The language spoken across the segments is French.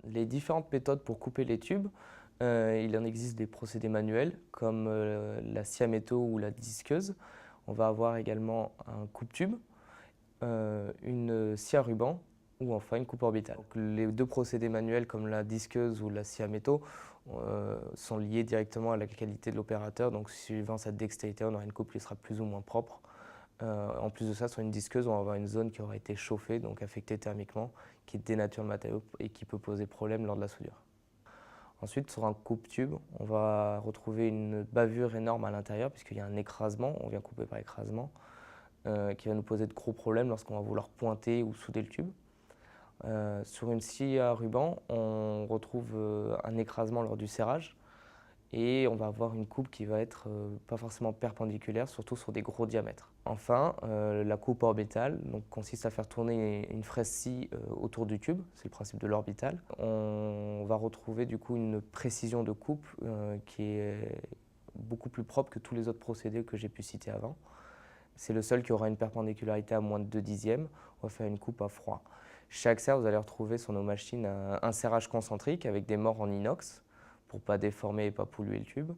Les différentes méthodes pour couper les tubes, il en existe des procédés manuels comme la scie à métaux ou la disqueuse. On va avoir également un coupe-tube, une scie à ruban ou enfin une coupe orbitale. Donc, les deux procédés manuels comme la disqueuse ou la scie à métaux sont liés directement à la qualité de l'opérateur. Donc suivant sa dextérité, on aura une coupe qui sera plus ou moins propre. En plus de ça, sur une disqueuse, on va avoir une zone qui aura été chauffée, donc affectée thermiquement, qui dénature le matériau et qui peut poser problème lors de la soudure. Ensuite, sur un coupe-tube, on va retrouver une bavure énorme à l'intérieur puisqu'il y a un écrasement, on vient couper par écrasement, qui va nous poser de gros problèmes lorsqu'on va vouloir pointer ou souder le tube. Sur une scie à ruban, on retrouve un écrasement lors du serrage et on va avoir une coupe qui va être pas forcément perpendiculaire, surtout sur des gros diamètres. Enfin, la coupe orbitale consiste à faire tourner une fraise scie autour du tube, c'est le principe de l'orbital. On va retrouver du coup une précision de coupe qui est beaucoup plus propre que tous les autres procédés que j'ai pu citer avant. C'est le seul qui aura une perpendicularité à moins de 2/10. On va faire une coupe à froid. Chez Axer, vous allez retrouver sur nos machines un serrage concentrique avec des mors en inox pour ne pas déformer et pas polluer le tube.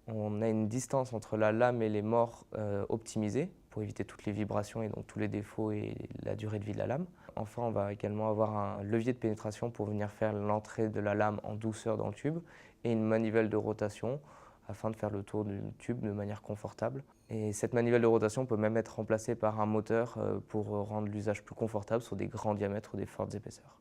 On a une distance entre la lame et les mors optimisée pour éviter toutes les vibrations et donc tous les défauts et la durée de vie de la lame. Enfin, on va également avoir un levier de pénétration pour venir faire l'entrée de la lame en douceur dans le tube et une manivelle de rotation afin de faire le tour du tube de manière confortable. Et cette manivelle de rotation peut même être remplacée par un moteur pour rendre l'usage plus confortable sur des grands diamètres ou des fortes épaisseurs.